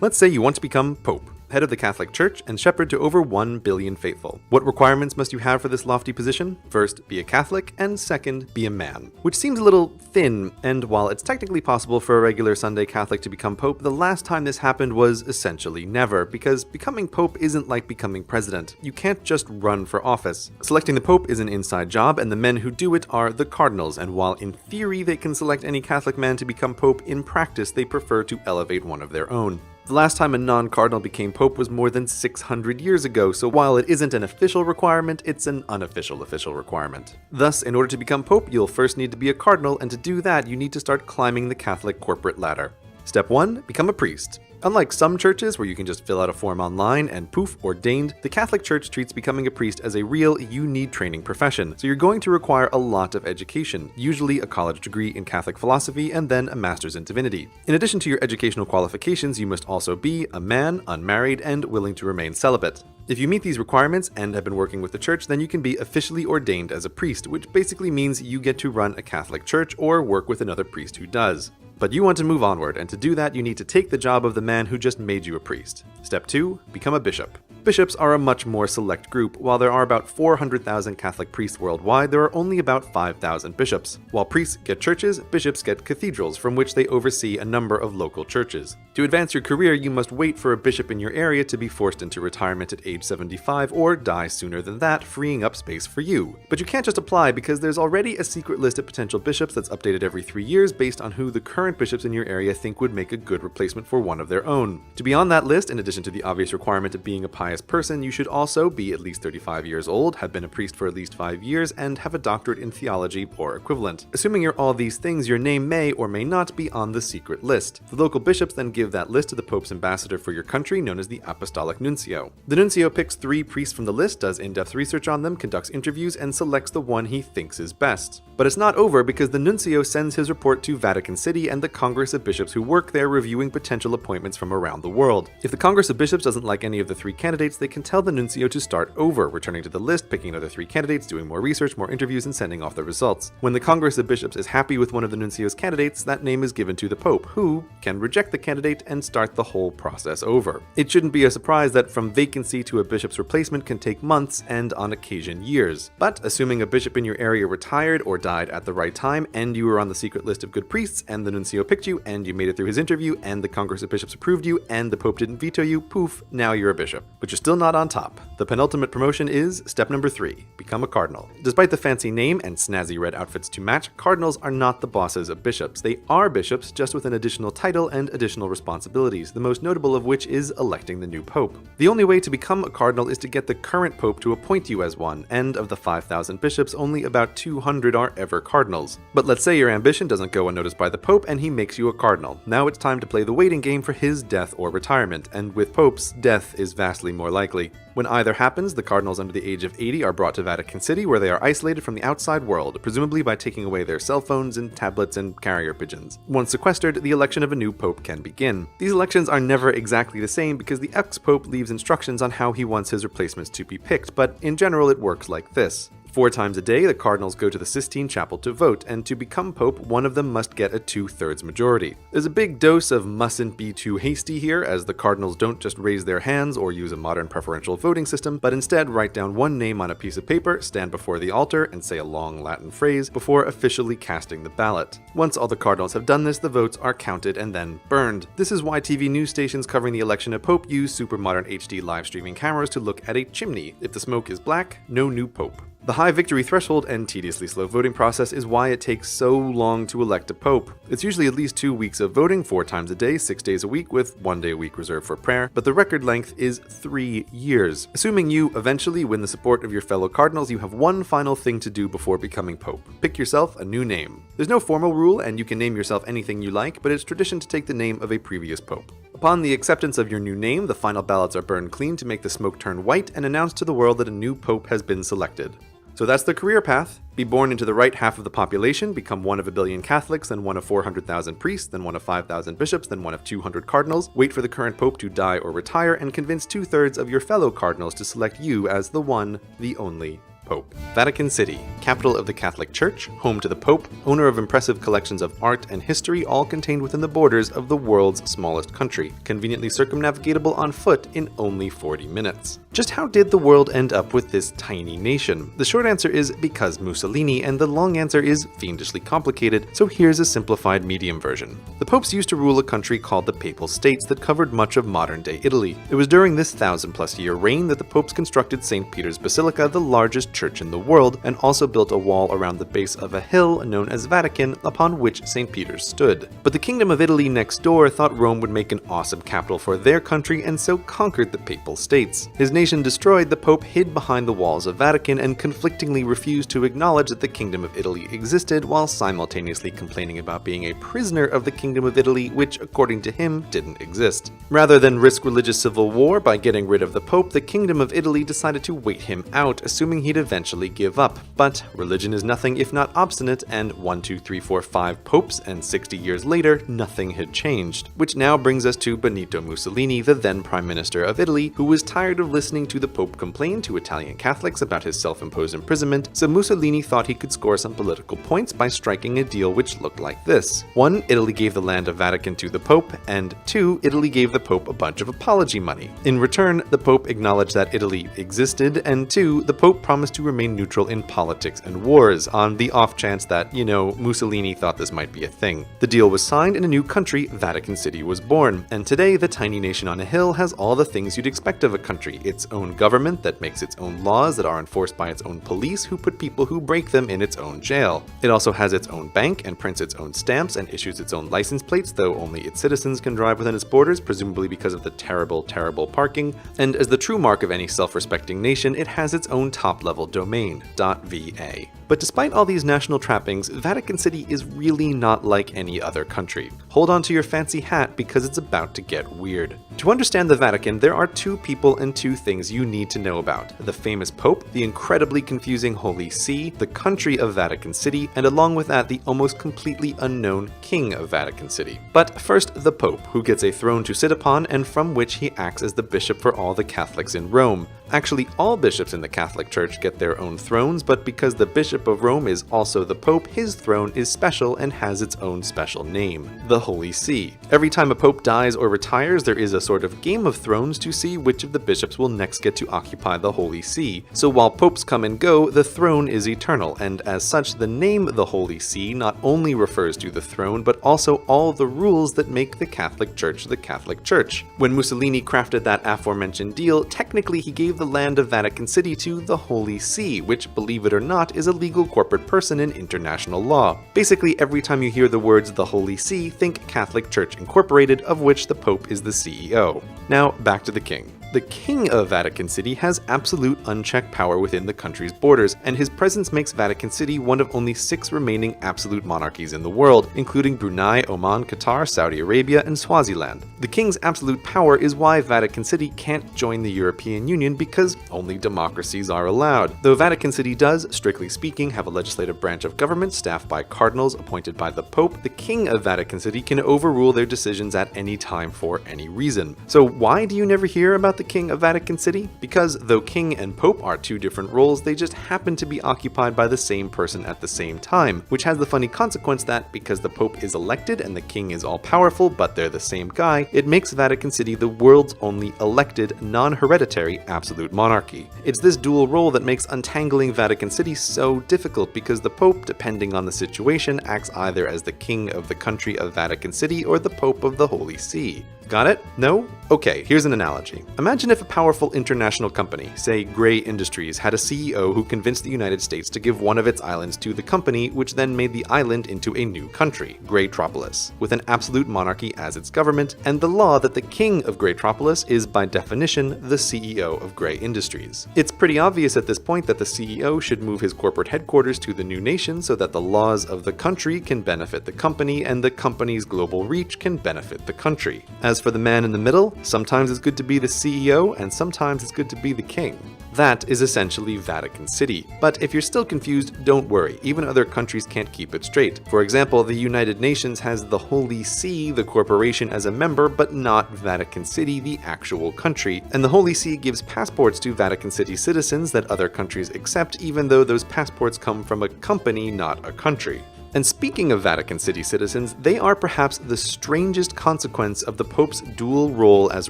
Let's say you want to become Pope, head of the Catholic Church, and shepherd to over 1 billion faithful. What requirements must you have for this lofty position? First, be a Catholic, and second, be a man. Which seems a little thin, and while it's technically possible for a regular Sunday Catholic to become Pope, the last time this happened was essentially never, because becoming Pope isn't like becoming president. You can't just run for office. Selecting the Pope is an inside job, and the men who do it are the cardinals, and while in theory they can select any Catholic man to become Pope, in practice they prefer to elevate one of their own. The last time a non-cardinal became Pope was more than 600 years ago, so while it isn't an official requirement, it's an unofficial official requirement. Thus, in order to become Pope, you'll first need to be a cardinal, and to do that, you need to start climbing the Catholic corporate ladder. Step 1. Become a priest. Unlike some churches where you can just fill out a form online and poof, ordained, the Catholic Church treats becoming a priest as a real, you need training profession, so you're going to require a lot of education, usually a college degree in Catholic philosophy and then a master's in divinity. In addition to your educational qualifications, you must also be a man, unmarried, and willing to remain celibate. If you meet these requirements and have been working with the church, then you can be officially ordained as a priest, which basically means you get to run a Catholic church or work with another priest who does. But you want to move onward, and to do that, you need to take the job of the man who just made you a priest. Step 2. Become a bishop. Bishops are a much more select group. While there are about 400,000 Catholic priests worldwide, there are only about 5,000 bishops. While priests get churches, bishops get cathedrals, from which they oversee a number of local churches. To advance your career, you must wait for a bishop in your area to be forced into retirement at age 75 or die sooner than that, freeing up space for you. But you can't just apply, because there's already a secret list of potential bishops that's updated every 3 years based on who the current bishops in your area think would make a good replacement for one of their own. To be on that list, in addition to the obvious requirement of being a pious person, you should also be at least 35 years old, have been a priest for at least 5 years, and have a doctorate in theology or equivalent. Assuming you're all these things, your name may or may not be on the secret list. The local bishops then give that list to the Pope's ambassador for your country, known as the Apostolic Nuncio. The Nuncio picks 3 priests from the list, does in-depth research on them, conducts interviews, and selects the one he thinks is best. But it's not over, because the Nuncio sends his report to Vatican City and the Congress of Bishops who work there, reviewing potential appointments from around the world. If the Congress of Bishops doesn't like any of the 3 candidates, they can tell the Nuncio to start over, returning to the list, picking another 3 candidates, doing more research, more interviews, and sending off the results. When the Congress of Bishops is happy with one of the Nuncio's candidates, that name is given to the Pope, who can reject the candidate and start the whole process over. It shouldn't be a surprise that from vacancy to a bishop's replacement can take months and on occasion years. But assuming a bishop in your area retired or died at the right time, and you were on the secret list of good priests, and the Nuncio picked you, and you made it through his interview, and the Congress of Bishops approved you, and the Pope didn't veto you, poof, now you're a bishop. But you're still not on top. The penultimate promotion is step number 3, become a cardinal. Despite the fancy name and snazzy red outfits to match, cardinals are not the bosses of bishops. They are bishops, just with an additional title and additional responsibilities, the most notable of which is electing the new pope. The only way to become a cardinal is to get the current pope to appoint you as one, and of the 5,000 bishops, only about 200 are ever cardinals. But let's say your ambition doesn't go unnoticed by the pope and he makes you a cardinal. Now it's time to play the waiting game for his death or retirement, and with popes, death is vastly more likely. When either happens, the cardinals under the age of 80 are brought to Vatican City, where they are isolated from the outside world, presumably by taking away their cell phones and tablets and carrier pigeons. Once sequestered, the election of a new pope can begin. These elections are never exactly the same because the ex-pope leaves instructions on how he wants his replacements to be picked, but in general it works like this. 4 times a day, the cardinals go to the Sistine Chapel to vote, and to become pope, one of them must get a 2/3 majority. There's a big dose of mustn't be too hasty here, as the cardinals don't just raise their hands or use a modern preferential voting system, but instead write down one name on a piece of paper, stand before the altar, and say a long Latin phrase before officially casting the ballot. Once all the cardinals have done this, the votes are counted and then burned. This is why TV news stations covering the election of pope use super modern HD live streaming cameras to look at a chimney. If the smoke is black, no new pope. The high victory threshold and tediously slow voting process is why it takes so long to elect a pope. It's usually at least 2 weeks of voting, 4 times a day, 6 days a week, with 1 day a week reserved for prayer, but the record length is 3 years. Assuming you eventually win the support of your fellow cardinals, you have one final thing to do before becoming pope. Pick yourself a new name. There's no formal rule, and you can name yourself anything you like, but it's tradition to take the name of a previous pope. Upon the acceptance of your new name, the final ballots are burned clean to make the smoke turn white and announce to the world that a new pope has been selected. So that's the career path. Be born into the right half of the population, become one of 1 billion Catholics, then one of 400,000 priests, then one of 5,000 bishops, then one of 200 cardinals, wait for the current pope to die or retire, and convince 2/3 of your fellow cardinals to select you as the one, the only Pope. Vatican City, capital of the Catholic Church, home to the Pope, owner of impressive collections of art and history, all contained within the borders of the world's smallest country, conveniently circumnavigatable on foot in only 40 minutes. Just how did the world end up with this tiny nation? The short answer is because Mussolini, and the long answer is fiendishly complicated, so here's a simplified medium version. The popes used to rule a country called the Papal States that covered much of modern-day Italy. It was during this 1,000-plus-year reign that the popes constructed St. Peter's Basilica, the largest church in the world, and also built a wall around the base of a hill known as Vatican, upon which St. Peter's stood. But the Kingdom of Italy next door thought Rome would make an awesome capital for their country, and so conquered the Papal States. His nation destroyed, the Pope hid behind the walls of Vatican and conflictingly refused to acknowledge that the Kingdom of Italy existed, while simultaneously complaining about being a prisoner of the Kingdom of Italy, which, according to him, didn't exist. Rather than risk religious civil war by getting rid of the Pope, the Kingdom of Italy decided to wait him out, assuming he'd eventually give up. But religion is nothing if not obstinate, and 1, 2, 3, 4, 5 popes, and 60 years later, nothing had changed. Which now brings us to Benito Mussolini, the then Prime Minister of Italy, who was tired of listening to the Pope complain to Italian Catholics about his self-imposed imprisonment, so Mussolini thought he could score some political points by striking a deal which looked like this. 1. Italy gave the land of Vatican to the Pope, and 2. Italy gave the Pope a bunch of apology money. In return, the Pope acknowledged that Italy existed, and 2. The Pope promised to remain neutral in politics and wars, on the off chance that, Mussolini thought this might be a thing. The deal was signed, and a new country, Vatican City, was born, and today the tiny nation on a hill has all the things you'd expect of a country: its own government that makes its own laws that are enforced by its own police who put people who break them in its own jail. It also has its own bank and prints its own stamps and issues its own license plates, though only its citizens can drive within its borders, presumably because of the terrible, terrible parking. And as the true mark of any self-respecting nation, it has its own top-level domain, .va. But despite all these national trappings, Vatican City is really not like any other country. Hold on to your fancy hat because it's about to get weird. To understand the Vatican, there are 2 people and 2 things you need to know about: the famous Pope, the incredibly confusing Holy See, the country of Vatican City, and along with that, the almost completely unknown King of Vatican City. But first, the Pope, who gets a throne to sit upon and from which he acts as the bishop for all the Catholics in Rome. Actually, all bishops in the Catholic Church get their own thrones, but because the Bishop of Rome is also the Pope, his throne is special and has its own special name: the Holy See. Every time a Pope dies or retires, there is a sort of Game of Thrones to see which of the bishops will next get to occupy the Holy See. So while popes come and go, the throne is eternal, and as such, the name the Holy See not only refers to the throne, but also all the rules that make the Catholic Church the Catholic Church. When Mussolini crafted that aforementioned deal, technically he gave the land of Vatican City to the Holy See, which, believe it or not, is a legal corporate person in international law. Basically, every time you hear the words the Holy See, think Catholic Church Incorporated, of which the Pope is the CEO. Now, back to the king. The King of Vatican City has absolute unchecked power within the country's borders, and his presence makes Vatican City one of only 6 remaining absolute monarchies in the world, including Brunei, Oman, Qatar, Saudi Arabia, and Swaziland. The king's absolute power is why Vatican City can't join the European Union, because only democracies are allowed. Though Vatican City does, strictly speaking, have a legislative branch of government staffed by cardinals appointed by the Pope, the King of Vatican City can overrule their decisions at any time for any reason. So why do you never hear about the King of Vatican City? Because though king and pope are 2 different roles, they just happen to be occupied by the same person at the same time, which has the funny consequence that because the pope is elected and the king is all-powerful, but they're the same guy, it makes Vatican City the world's only elected, non-hereditary absolute monarchy. It's this dual role that makes untangling Vatican City so difficult, because the pope, depending on the situation, acts either as the king of the country of Vatican City or the pope of the Holy See. Got it? No? Okay, here's an analogy. Imagine if a powerful international company, say Gray Industries, had a CEO who convinced the United States to give one of its islands to the company, which then made the island into a new country, Graytropolis, with an absolute monarchy as its government, and the law that the king of Graytropolis is by definition the CEO of Gray Industries. It's pretty obvious at this point that the CEO should move his corporate headquarters to the new nation so that the laws of the country can benefit the company and the company's global reach can benefit the country. As for the man in the middle, sometimes it's good to be the CEO and sometimes it's good to be the king. That is essentially Vatican City. But if you're still confused, don't worry, even other countries can't keep it straight. For example, the United Nations has the Holy See, the corporation, as a member, but not Vatican City, the actual country. And the Holy See gives passports to Vatican City citizens that other countries accept, even though those passports come from a company, not a country. And speaking of Vatican City citizens, they are perhaps the strangest consequence of the Pope's dual role as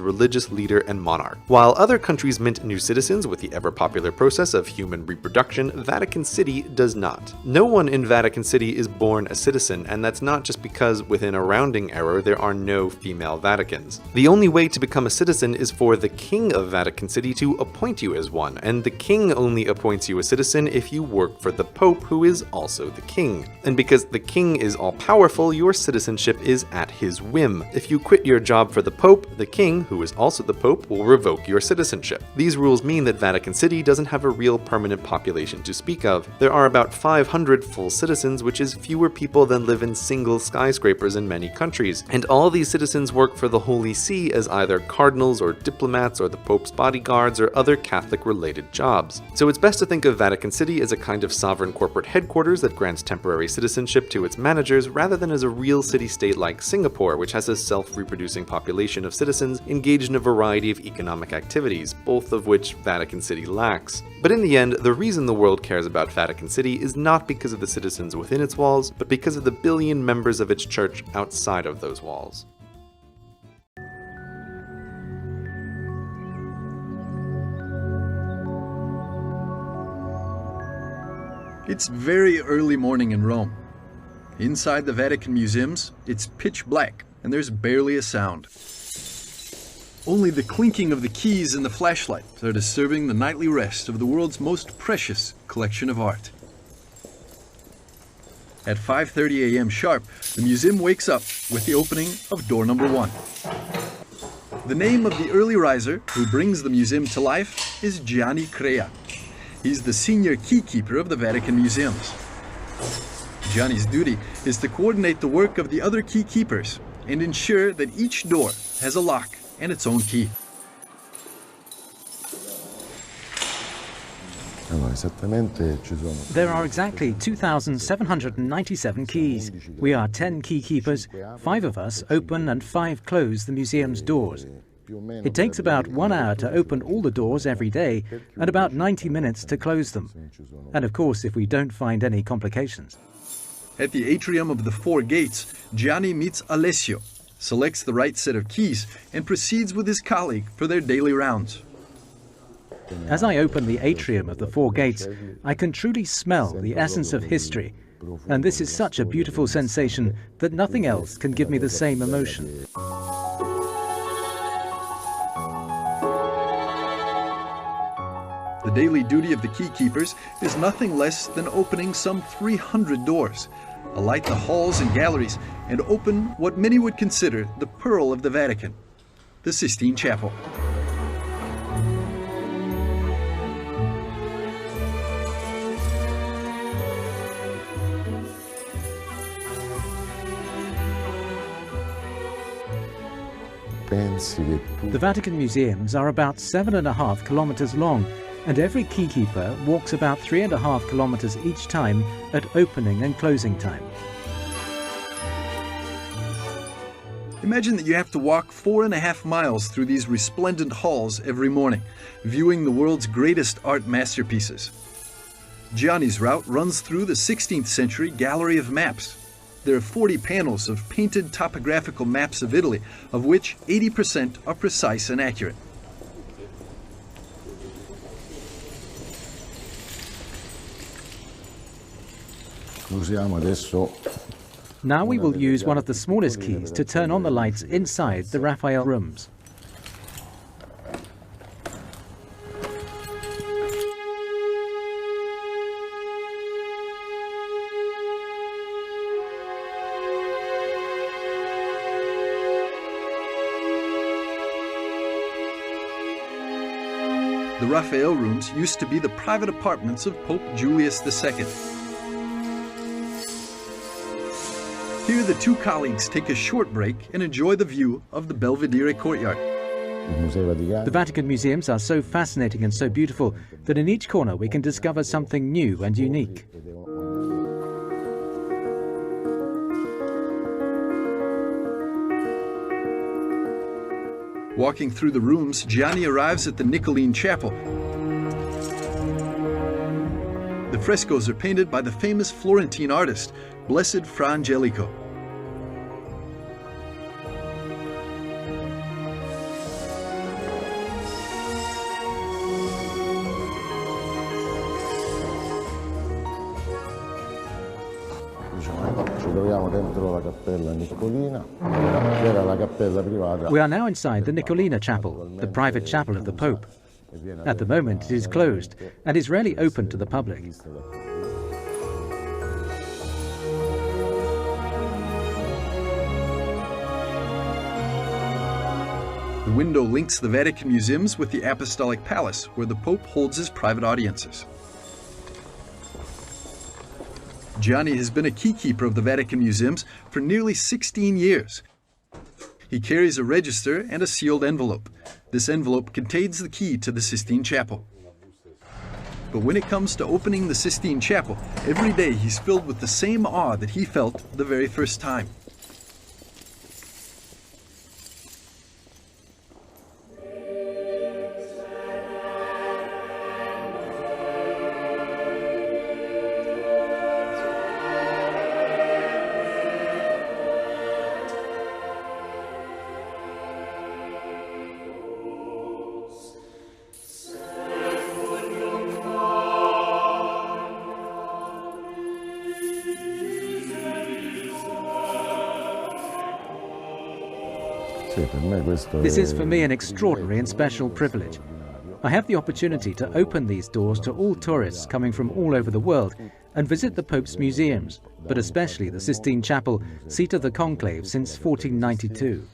religious leader and monarch. While other countries mint new citizens with the ever-popular process of human reproduction, Vatican City does not. No one in Vatican City is born a citizen, and that's not just because within a rounding error there are no female Vaticans. The only way to become a citizen is for the King of Vatican City to appoint you as one, and the King only appoints you a citizen if you work for the Pope, who is also the King. And because the King is all-powerful, your citizenship is at his whim. If you quit your job for the Pope, the King, who is also the Pope, will revoke your citizenship. These rules mean that Vatican City doesn't have a real permanent population to speak of. There are about 500 full citizens, which is fewer people than live in single skyscrapers in many countries. And all these citizens work for the Holy See as either cardinals or diplomats or the Pope's bodyguards or other Catholic-related jobs. So it's best to think of Vatican City as a kind of sovereign corporate headquarters that grants temporary citizenship to its managers rather than as a real city-state like Singapore, which has a self-reproducing population of citizens engaged in a variety of economic activities, both of which Vatican City lacks. But in the end, the reason the world cares about Vatican City is not because of the citizens within its walls, but because of the billion members of its church outside of those walls. It's very early morning in Rome. Inside the Vatican museums, it's pitch black, and there's barely a sound. Only the clinking of the keys and the flashlight are disturbing the nightly rest of the world's most precious collection of art. At 5:30 a.m. sharp, the museum wakes up with the opening of door number 1. The name of the early riser who brings the museum to life is Gianni Crea. He's the senior keykeeper of the Vatican museums. Gianni's duty is to coordinate the work of the other keykeepers and ensure that each door has a lock and its own key. There are exactly 2,797 keys. We are 10 keykeepers. 5 of us open and 5 close the museum's doors. It takes about 1 hour to open all the doors every day and about 90 minutes to close them. And of course, if we don't find any complications. At the atrium of the 4 gates, Gianni meets Alessio, selects the right set of keys, and proceeds with his colleague for their daily rounds. As I open the atrium of the 4 gates, I can truly smell the essence of history. And this is such a beautiful sensation that nothing else can give me the same emotion. The daily duty of the keykeepers is nothing less than opening some 300 doors, alight the halls and galleries, and open what many would consider the pearl of the Vatican, the Sistine Chapel. The Vatican museums are about 7.5 kilometers long, and every keykeeper walks about 3.5 kilometers each time at opening and closing time. Imagine that you have to walk 4.5 miles through these resplendent halls every morning, viewing the world's greatest art masterpieces. Gianni's route runs through the 16th century Gallery of Maps. There are 40 panels of painted topographical maps of Italy, of which 80% are precise and accurate. Now we will use one of the smallest keys to turn on the lights inside the Raphael rooms. The Raphael rooms used to be the private apartments of Pope Julius II. Here the 2 colleagues take a short break and enjoy the view of the Belvedere courtyard. The Vatican museums are so fascinating and so beautiful that in each corner we can discover something new and unique. Walking through the rooms, Gianni arrives at the Niccoline Chapel. The frescoes are painted by the famous Florentine artist, Blessed Fra Angelico. We are now inside the Niccolina Chapel, the private chapel of the Pope. At the moment it is closed and is rarely open to the public. The window links the Vatican museums with the Apostolic Palace, where the Pope holds his private audiences. Gianni has been a keykeeper of the Vatican museums for nearly 16 years. He carries a register and a sealed envelope. This envelope contains the key to the Sistine Chapel. But when it comes to opening the Sistine Chapel, every day he's filled with the same awe that he felt the very first time. This is for me an extraordinary and special privilege. I have the opportunity to open these doors to all tourists coming from all over the world and visit the Pope's museums, but especially the Sistine Chapel, seat of the conclave since 1492.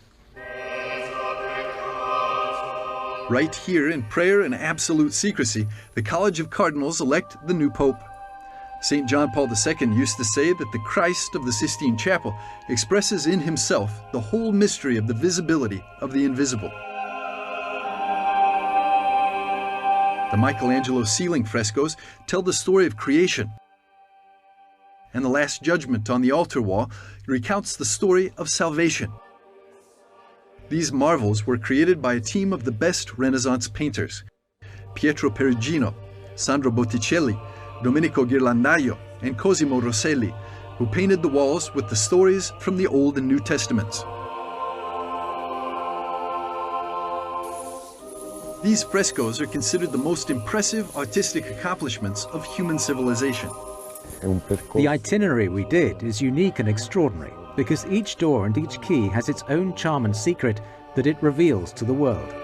Right here, in prayer and absolute secrecy, the College of Cardinals elect the new Pope. St. John Paul II used to say that the Christ of the Sistine Chapel expresses in himself the whole mystery of the visibility of the invisible. The Michelangelo ceiling frescoes tell the story of creation, and the Last Judgment on the altar wall recounts the story of salvation. These marvels were created by a team of the best Renaissance painters: Pietro Perugino, Sandro Botticelli, Domenico Ghirlandaio, and Cosimo Rosselli, who painted the walls with the stories from the Old and New Testaments. These frescoes are considered the most impressive artistic accomplishments of human civilization. The itinerary we did is unique and extraordinary because each door and each key has its own charm and secret that it reveals to the world.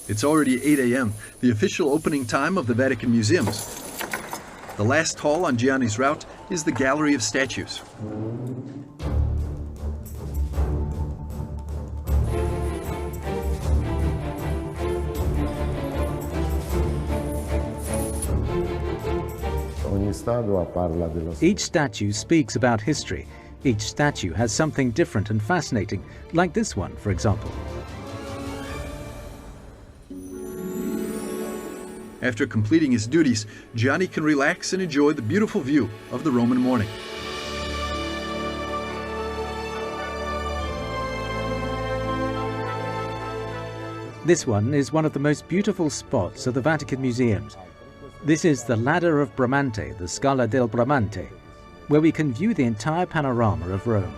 It's already 8 a.m., the official opening time of the Vatican Museums. The last hall on Gianni's route is the Gallery of Statues. Each statue speaks about history. Each statue has something different and fascinating, like this one, for example. After completing his duties, Gianni can relax and enjoy the beautiful view of the Roman morning. This one is one of the most beautiful spots of the Vatican museums. This is the Ladder of Bramante, the Scala del Bramante, where we can view the entire panorama of Rome.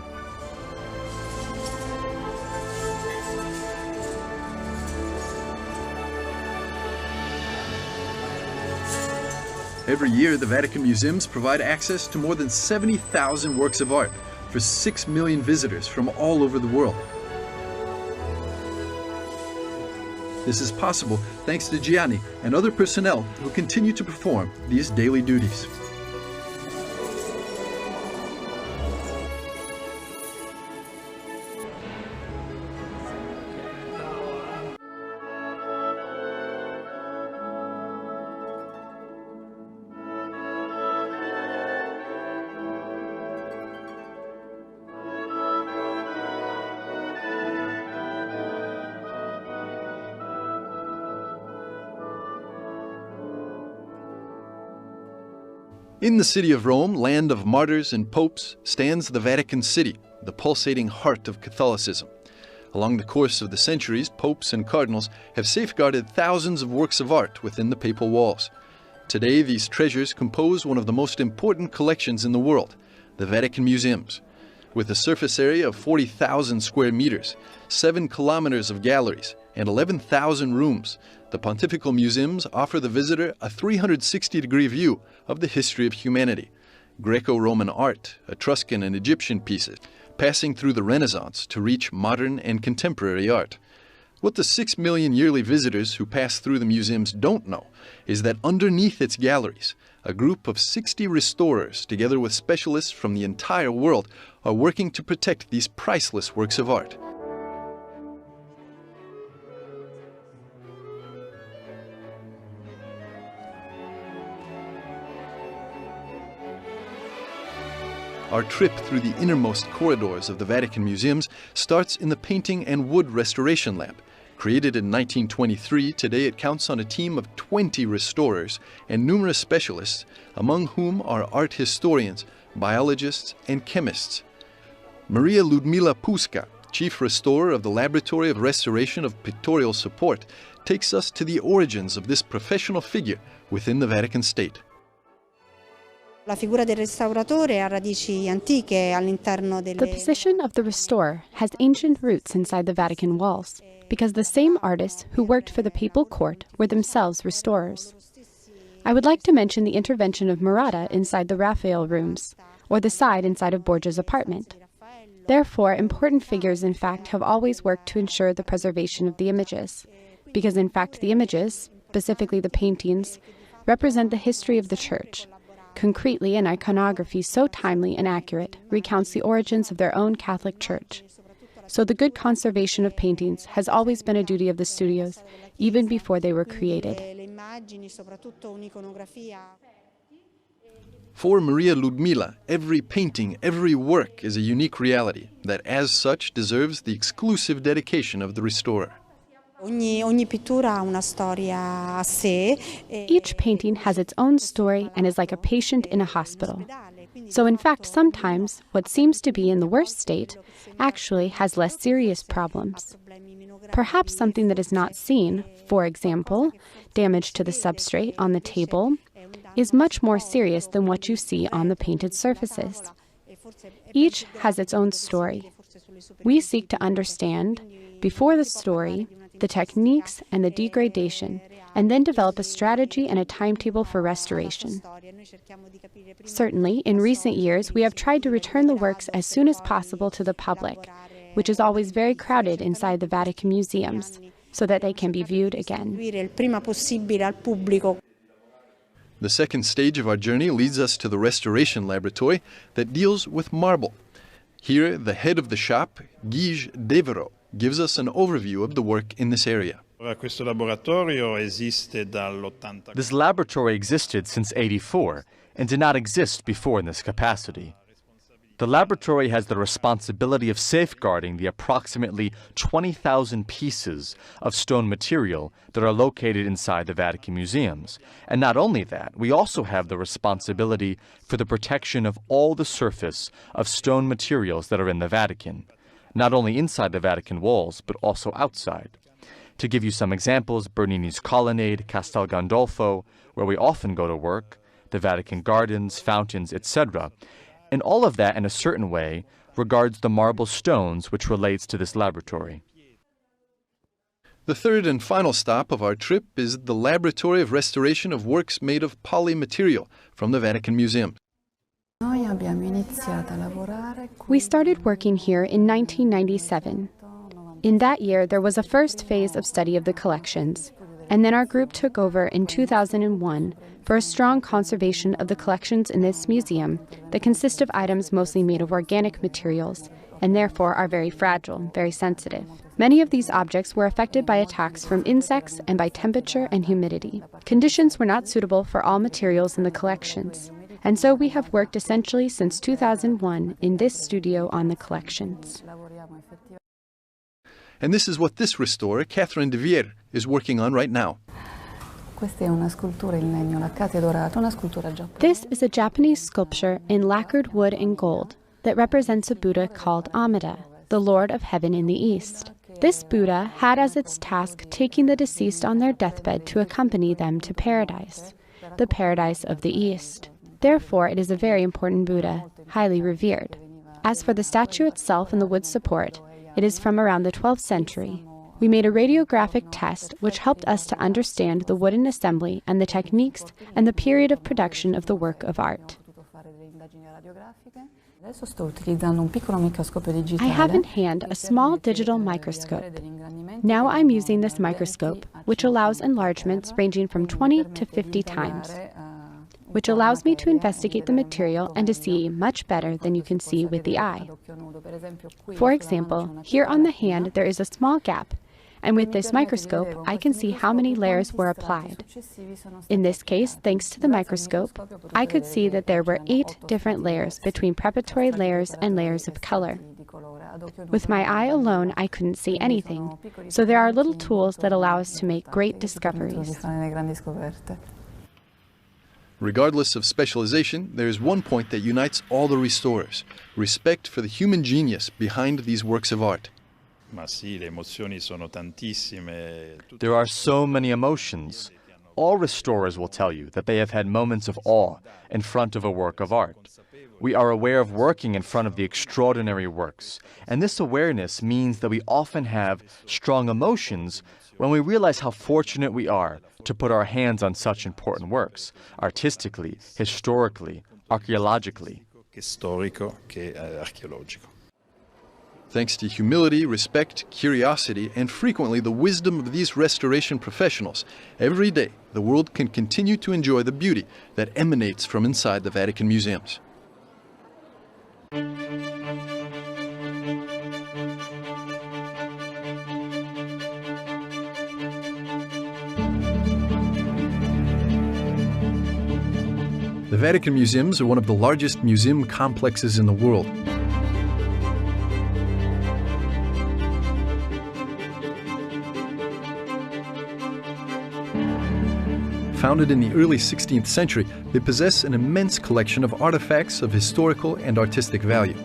Every year, the Vatican Museums provide access to more than 70,000 works of art for 6 million visitors from all over the world. This is possible thanks to Gianni and other personnel who continue to perform these daily duties. In the city of Rome, land of martyrs and popes, stands the Vatican City, the pulsating heart of Catholicism. Along the course of the centuries, popes and cardinals have safeguarded thousands of works of art within the papal walls. Today, these treasures compose one of the most important collections in the world, the Vatican Museums. With a surface area of 40,000 square meters, 7 kilometers of galleries, and 11,000 rooms, the Pontifical Museums offer the visitor a 360-degree view of the history of humanity. Greco-Roman art, Etruscan and Egyptian pieces, passing through the Renaissance to reach modern and contemporary art. What the 6 million yearly visitors who pass through the museums don't know is that underneath its galleries, a group of 60 restorers, together with specialists from the entire world, are working to protect these priceless works of art. Our trip through the innermost corridors of the Vatican Museums starts in the Painting and Wood Restoration Lab. Created in 1923, today it counts on a team of 20 restorers and numerous specialists, among whom are art historians, biologists, and chemists. Maria Ludmila Puska, chief restorer of the Laboratory of Restoration of Pictorial Support, takes us to the origins of this professional figure within the Vatican State. The position of the restorer has ancient roots inside the Vatican walls, because the same artists who worked for the papal court were themselves restorers. I would like to mention the intervention of Murata inside the Raphael rooms, or the side inside of Borgia's apartment. Therefore, important figures, in fact, have always worked to ensure the preservation of the images, because in fact the images, specifically the paintings, represent the history of the Church. Concretely, an iconography so timely and accurate recounts the origins of their own Catholic Church. So the good conservation of paintings has always been a duty of the studios, even before they were created. For Maria Ludmila, every painting, every work is a unique reality that as such deserves the exclusive dedication of the restorer. Each painting has its own story and is like a patient in a hospital. So in fact, sometimes what seems to be in the worst state actually has less serious problems. Perhaps something that is not seen, for example, damage to the substrate on the table, is much more serious than what you see on the painted surfaces. Each has its own story. We seek to understand, before the story, the techniques and the degradation, and then develop a strategy and a timetable for restoration. Certainly, in recent years, we have tried to return the works as soon as possible to the public, which is always very crowded inside the Vatican Museums, so that they can be viewed again. The second stage of our journey leads us to the restoration laboratory that deals with marble. Here, the head of the shop, Guige Devereux, gives us an overview of the work in this area. This laboratory existed since '84 and did not exist before in this capacity. The laboratory has the responsibility of safeguarding the approximately 20,000 pieces of stone material that are located inside the Vatican Museums. And not only that, we also have the responsibility for the protection of all the surface of stone materials that are in the Vatican, not only inside the Vatican walls, but also outside. To give you some examples, Bernini's Colonnade, Castel Gandolfo, where we often go to work, the Vatican gardens, fountains, etc., and all of that in a certain way regards the marble stones which relates to this laboratory. The third and final stop of our trip is the Laboratory of Restoration of Works Made of Polymaterial from the Vatican Museum. We started working here in 1997. In that year, there was a first phase of study of the collections, and then our group took over in 2001 for a strong conservation of the collections in this museum that consist of items mostly made of organic materials, and therefore are very fragile, very sensitive. Many of these objects were affected by attacks from insects and by temperature and humidity. Conditions were not suitable for all materials in the collections. And so we have worked essentially since 2001 in this studio on the collections. And this is what this restorer, Catherine de Vier, is working on right now. This is a Japanese sculpture in lacquered wood and gold that represents a Buddha called Amida, the Lord of Heaven in the East. This Buddha had as its task taking the deceased on their deathbed to accompany them to paradise, the paradise of the East. Therefore, it is a very important Buddha, highly revered. As for the statue itself and the wood support, it is from around the 12th century. We made a radiographic test which helped us to understand the wooden assembly and the techniques and the period of production of the work of art. I have in hand a small digital microscope. Now I'm using this microscope, which allows enlargements ranging from 20 to 50 times, which allows me to investigate the material and to see much better than you can see with the eye. For example, here on the hand there is a small gap, and with this microscope I can see how many layers were applied. In this case, thanks to the microscope, I could see that there were 8 different layers between preparatory layers and layers of color. With my eye alone, I couldn't see anything, so there are little tools that allow us to make great discoveries. Regardless of specialization, there is one point that unites all the restorers: respect for the human genius behind these works of art. There are so many emotions. All restorers will tell you that they have had moments of awe in front of a work of art. We are aware of working in front of the extraordinary works, and this awareness means that we often have strong emotions when we realize how fortunate we are to put our hands on such important works, artistically, historically, archaeologically. Thanks to humility, respect, curiosity, and frequently the wisdom of these restoration professionals, every day the world can continue to enjoy the beauty that emanates from inside the Vatican museums. The Vatican museums are one of the largest museum complexes in the world. Founded in the early 16th century, they possess an immense collection of artifacts of historical and artistic value.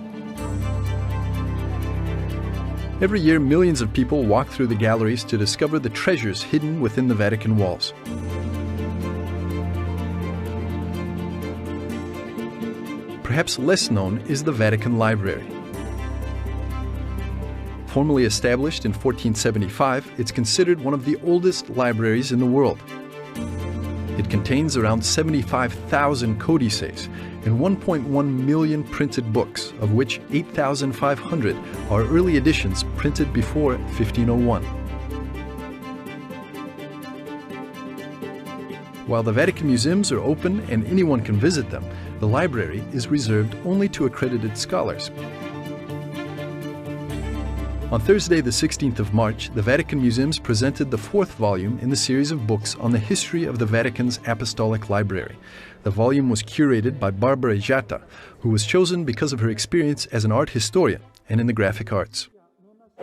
Every year, millions of people walk through the galleries to discover the treasures hidden within the Vatican walls. Perhaps less known is the Vatican Library. Formally established in 1475, it's considered one of the oldest libraries in the world. It contains around 75,000 codices and 1.1 million printed books, of which 8,500 are early editions printed before 1501. While the Vatican museums are open and anyone can visit them, the library is reserved only to accredited scholars. On Thursday, the 16th of March, the Vatican Museums presented the 4th volume in the series of books on the history of the Vatican's Apostolic Library. The volume was curated by Barbara Jatta, who was chosen because of her experience as an art historian and in the graphic arts.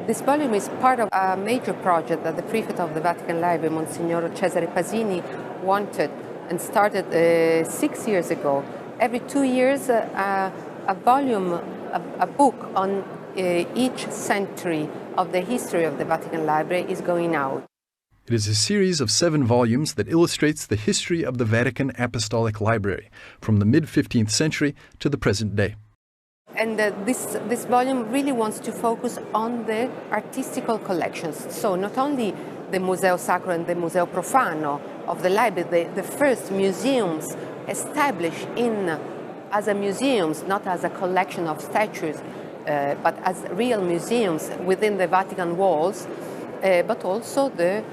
This volume is part of a major project that the prefect of the Vatican Library, Monsignor Cesare Pasini, wanted and started 6 years ago. Every 2 years, a book on each century of the history of the Vatican Library is going out. It is a series of 7 volumes that illustrates the history of the Vatican Apostolic Library, from the mid-15th century to the present day. And this volume really wants to focus on the artistical collections. So not only the Museo Sacro and the Museo Profano of the library, the first museums established as a museums, not as a collection of statues, but as real museums within the Vatican walls, but also the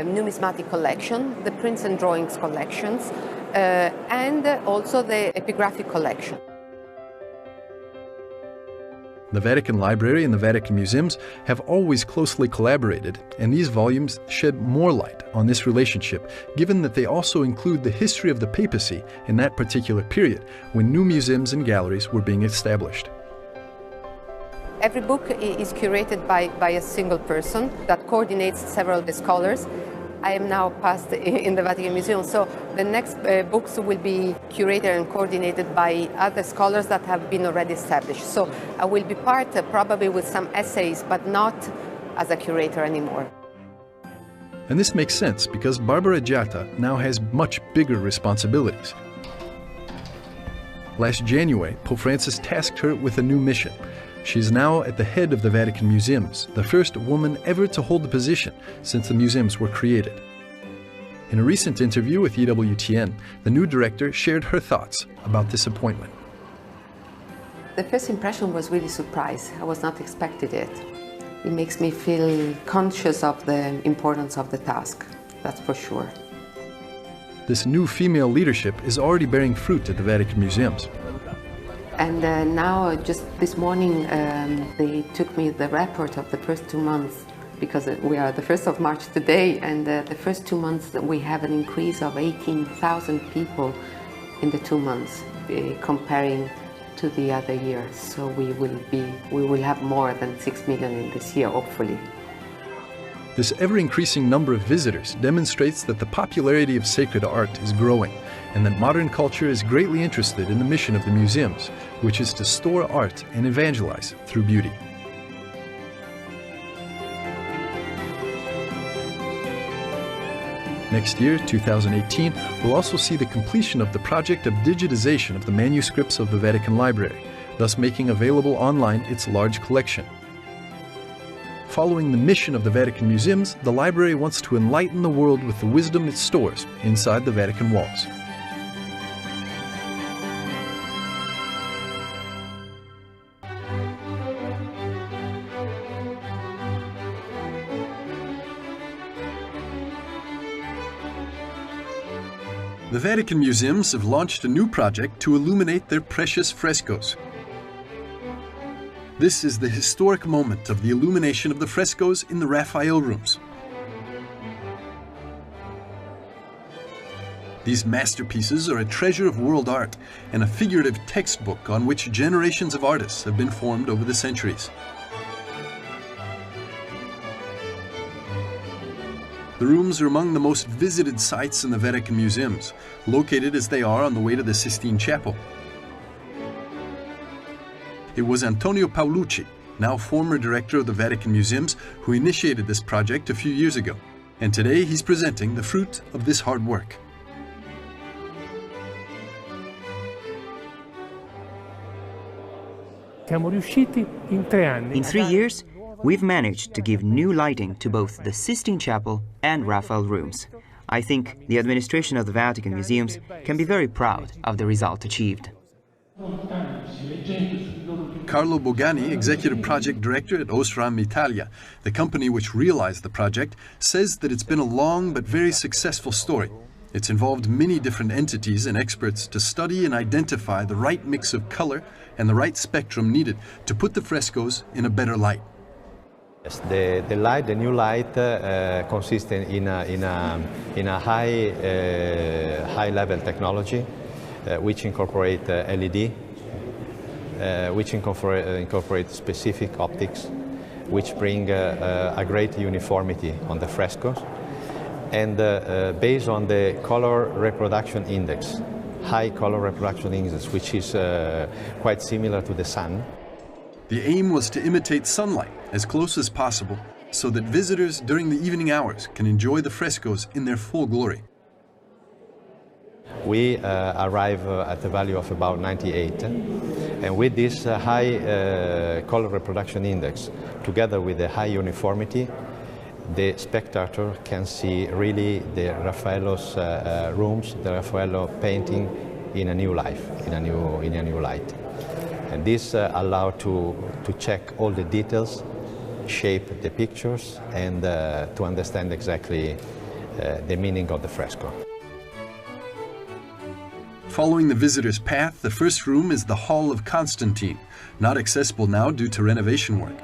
numismatic collection, the prints and drawings collections, and also the epigraphic collection. The Vatican Library and the Vatican Museums have always closely collaborated, and these volumes shed more light on this relationship, given that they also include the history of the papacy in that particular period, when new museums and galleries were being established. Every book is curated by a single person that coordinates several scholars. I am now past in the Vatican Museum. So the next books will be curated and coordinated by other scholars that have been already established. So I will be part probably with some essays, but not as a curator anymore. And this makes sense because Barbara Giatta now has much bigger responsibilities. Last January, Pope Francis tasked her with a new mission. She's now at the head of the Vatican Museums, the first woman ever to hold the position since the museums were created. In a recent interview with EWTN, the new director shared her thoughts about this appointment. The first impression was really surprise. I was not expecting it. It makes me feel conscious of the importance of the task, that's for sure. This new female leadership is already bearing fruit at the Vatican Museums. And now, just this morning, they took me the report of the first 2 months, because we are the 1st of March today, and the first 2 months we have an increase of 18,000 people in the 2 months, comparing to the other years. So we will have more than 6 million in this year, hopefully. This ever-increasing number of visitors demonstrates that the popularity of sacred art is growing, and that modern culture is greatly interested in the mission of the museums, which is to store art and evangelize through beauty. Next year, 2018, will also see the completion of the project of digitization of the manuscripts of the Vatican Library, thus making available online its large collection. Following the mission of the Vatican Museums, the library wants to enlighten the world with the wisdom it stores inside the Vatican walls. The Vatican Museums have launched a new project to illuminate their precious frescoes. This is the historic moment of the illumination of the frescoes in the Raphael rooms. These masterpieces are a treasure of world art and a figurative textbook on which generations of artists have been formed over the centuries. The rooms are among the most visited sites in the Vatican Museums, located as they are on the way to the Sistine Chapel. It was Antonio Paolucci, now former director of the Vatican Museums, who initiated this project a few years ago. And today he's presenting the fruit of this hard work. In 3 years, we've managed to give new lighting to both the Sistine Chapel and Raphael rooms. I think the administration of the Vatican Museums can be very proud of the result achieved. Carlo Bogani, Executive Project Director at Osram Italia, the company which realized the project, says that it's been a long but very successful story. It's involved many different entities and experts to study and identify the right mix of color and the right spectrum needed to put the frescoes in a better light. Yes, the new light consists in a high level technology which incorporate LED, which incorporate specific optics, which bring a great uniformity on the frescoes, and based on the color reproduction index, high color reproduction index, which is quite similar to the sun. The aim was to imitate sunlight as close as possible so that visitors during the evening hours can enjoy the frescoes in their full glory. We arrive at a value of about 98, and with this high color reproduction index, together with the high uniformity, the spectator can see really the Raffaello's rooms, the Raffaello painting in a new life, in a new light. And this allows to check all the details, shape the pictures, and to understand exactly the meaning of the fresco. Following the visitor's path, the first room is the Hall of Constantine, not accessible now due to renovation work.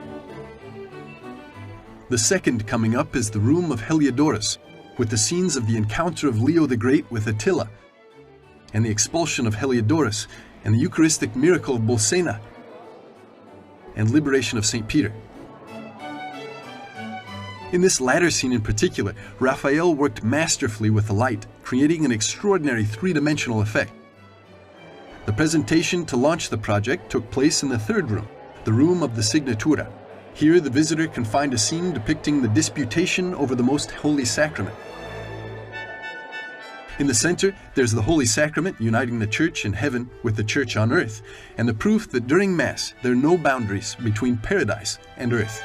The second coming up is the room of Heliodorus, with the scenes of the encounter of Leo the Great with Attila, and the expulsion of Heliodorus, and the Eucharistic miracle of Bolsena, and liberation of St. Peter. In this latter scene in particular, Raphael worked masterfully with the light, creating an extraordinary three-dimensional effect. The presentation to launch the project took place in the third room, the room of the Signatura. Here the visitor can find a scene depicting the disputation over the Most Holy Sacrament. In the center, there's the Holy Sacrament uniting the Church in heaven with the Church on earth, and the proof that during Mass there are no boundaries between paradise and earth.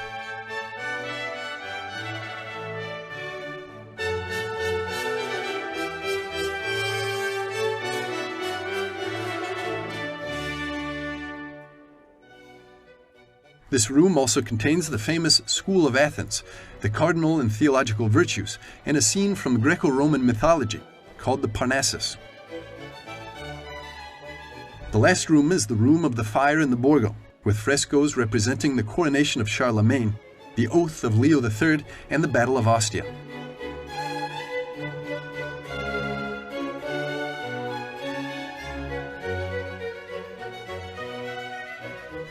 This room also contains the famous School of Athens, the cardinal and theological virtues, and a scene from Greco-Roman mythology called the Parnassus. The last room is the Room of the Fire in the Borgo, with frescoes representing the coronation of Charlemagne, the oath of Leo III, and the Battle of Ostia.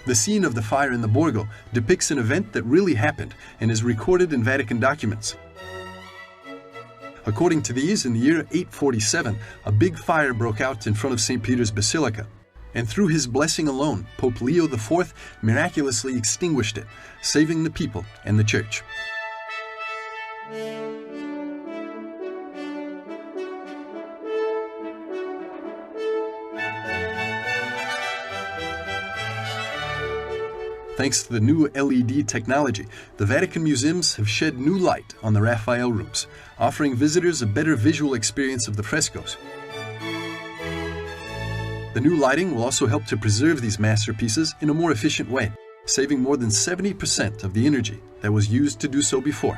The scene of the fire in the Borgo depicts an event that really happened and is recorded in Vatican documents. According to these, in the year 847, a big fire broke out in front of St. Peter's Basilica, and through his blessing alone, Pope Leo IV miraculously extinguished it, saving the people and the Church. Thanks to the new LED technology, the Vatican museums have shed new light on the Raphael rooms, offering visitors a better visual experience of the frescoes. The new lighting will also help to preserve these masterpieces in a more efficient way, saving more than 70% of the energy that was used to do so before.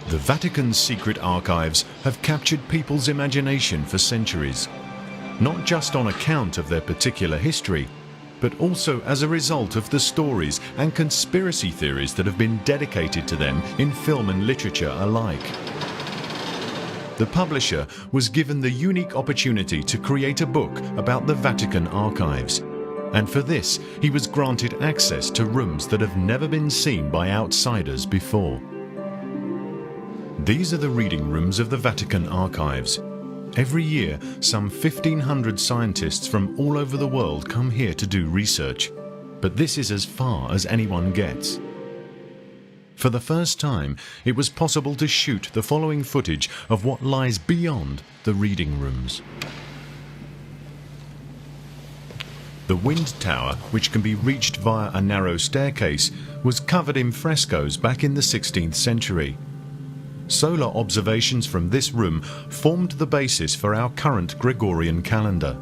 The Vatican's secret archives have captured people's imagination for centuries, not just on account of their particular history, but also as a result of the stories and conspiracy theories that have been dedicated to them in film and literature alike. The publisher was given the unique opportunity to create a book about the Vatican archives, and for this he was granted access to rooms that have never been seen by outsiders before. These are the reading rooms of the Vatican archives. Every year, some 1,500 scientists from all over the world come here to do research, but this is as far as anyone gets. For the first time, it was possible to shoot the following footage of what lies beyond the reading rooms. The wind tower, which can be reached via a narrow staircase, was covered in frescoes back in the 16th century. Solar observations from this room formed the basis for our current Gregorian calendar.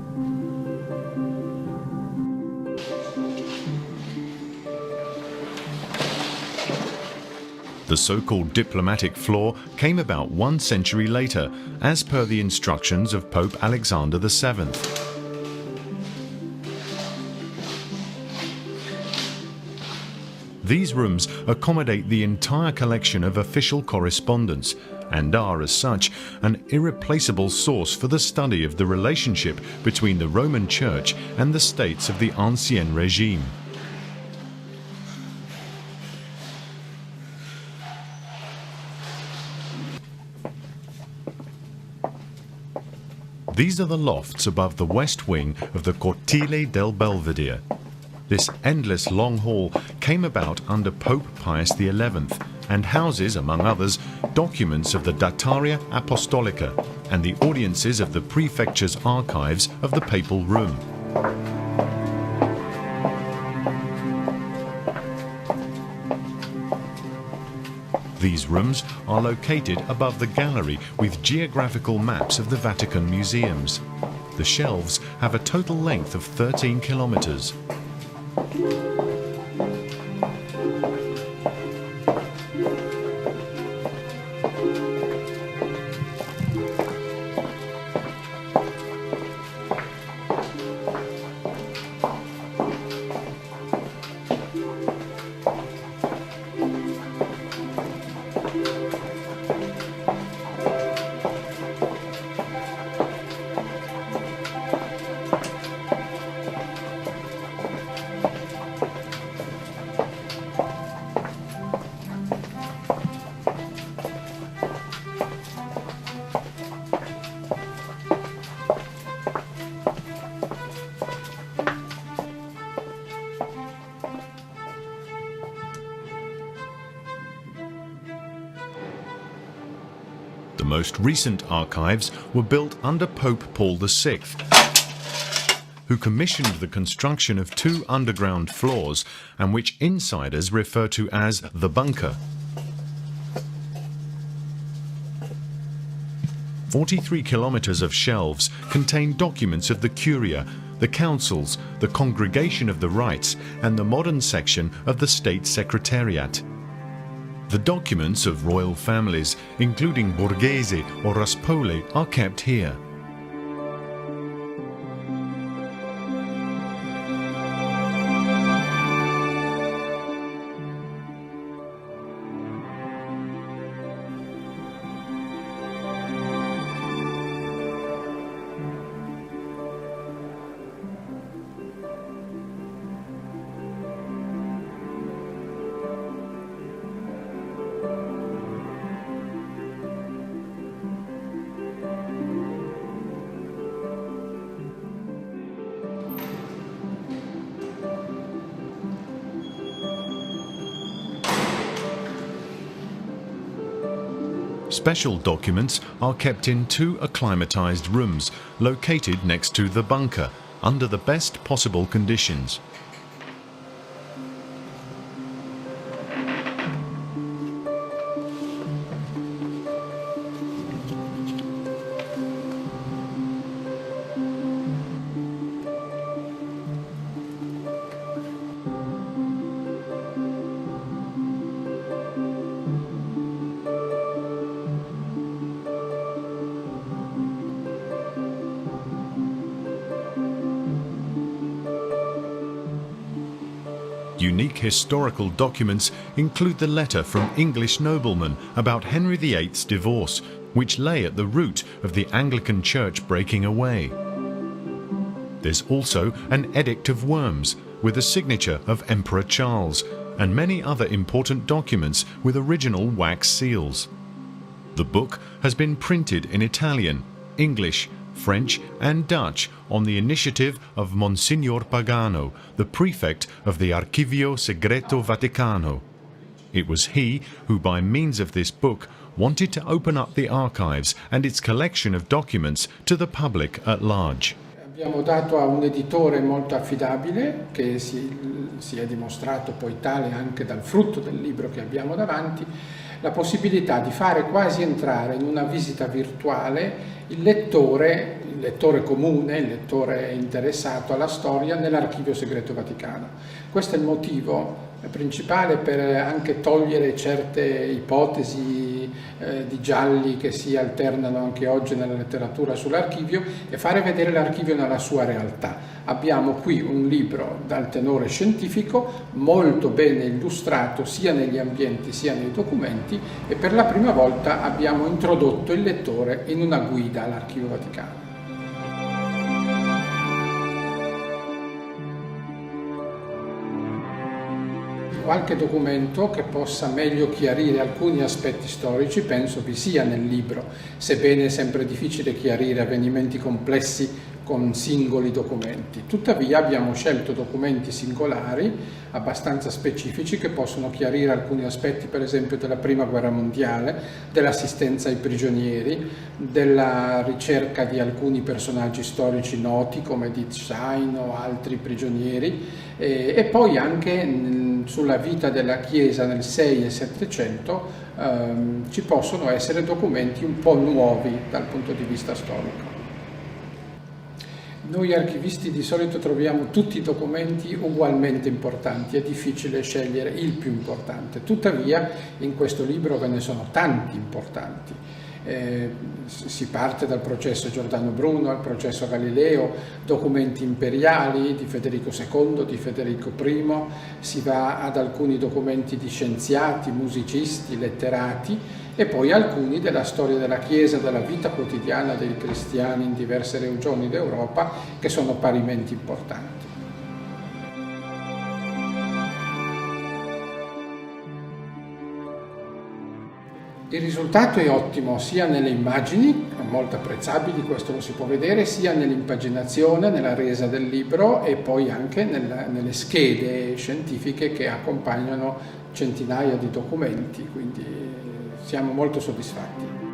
The so-called diplomatic floor came about 1 century later, as per the instructions of Pope Alexander VII. These rooms accommodate the entire collection of official correspondence and are, as such, an irreplaceable source for the study of the relationship between the Roman Church and the states of the Ancien Regime. These are the lofts above the west wing of the Cortile del Belvedere. This endless long hall came about under Pope Pius XI and houses, among others, documents of the Dataria Apostolica and the audiences of the prefecture's archives of the Papal Room. These rooms are located above the gallery with geographical maps of the Vatican museums. The shelves have a total length of 13 kilometers. most recent archives were built under Pope Paul VI, who commissioned the construction of 2 underground floors, and which insiders refer to as the bunker. 43 kilometers of shelves contain documents of the Curia, the councils, the Congregation of the Rites, and the modern section of the State Secretariat. The documents of royal families, including Borghese or Raspoli, are kept here. Special documents are kept in 2 acclimatized rooms located next to the bunker, under the best possible conditions. Unique historical documents include the letter from English noblemen about Henry VIII's divorce, which lay at the root of the Anglican Church breaking away. There's also an Edict of Worms with a signature of Emperor Charles, and many other important documents with original wax seals. The book has been printed in Italian, English, French and Dutch on the initiative of Monsignor Pagano, the prefect of the Archivio Segreto Vaticano. It was he who, by means of this book, wanted to open up the archives and its collection of documents to the public at large. Abbiamo dato a un editore molto affidabile, che si è dimostrato poi tale anche dal frutto del libro che abbiamo davanti, la possibilità di fare quasi entrare in una visita virtuale il lettore comune, il lettore interessato alla storia nell'Archivio Segreto Vaticano. Questo è il motivo principale per anche togliere certe ipotesi di gialli che si alternano anche oggi nella letteratura sull'archivio e fare vedere l'archivio nella sua realtà. Abbiamo qui un libro dal tenore scientifico molto bene illustrato sia negli ambienti sia nei documenti e per la prima volta abbiamo introdotto il lettore in una guida all'Archivio Vaticano. Qualche documento che possa meglio chiarire alcuni aspetti storici penso vi sia nel libro, sebbene è sempre difficile chiarire avvenimenti complessi con singoli documenti. Tuttavia abbiamo scelto documenti singolari abbastanza specifici che possono chiarire alcuni aspetti, per esempio della Prima Guerra Mondiale, dell'assistenza ai prigionieri, della ricerca di alcuni personaggi storici noti come Dietschein o altri prigionieri e poi anche sulla vita della Chiesa nel 6 e 700 ci possono essere documenti un po' nuovi dal punto di vista storico. Noi archivisti di solito troviamo tutti i documenti ugualmente importanti, è difficile scegliere il più importante, tuttavia in questo libro ve ne sono tanti importanti. Si parte dal processo Giordano Bruno al processo Galileo, documenti imperiali di Federico II, di Federico I, si va ad alcuni documenti di scienziati, musicisti, letterati e poi alcuni della storia della Chiesa, della vita quotidiana dei cristiani in diverse regioni d'Europa che sono parimenti importanti. Il risultato è ottimo sia nelle immagini, molto apprezzabili, questo lo si può vedere, sia nell'impaginazione, nella resa del libro e poi anche nelle schede scientifiche che accompagnano centinaia di documenti, quindi siamo molto soddisfatti.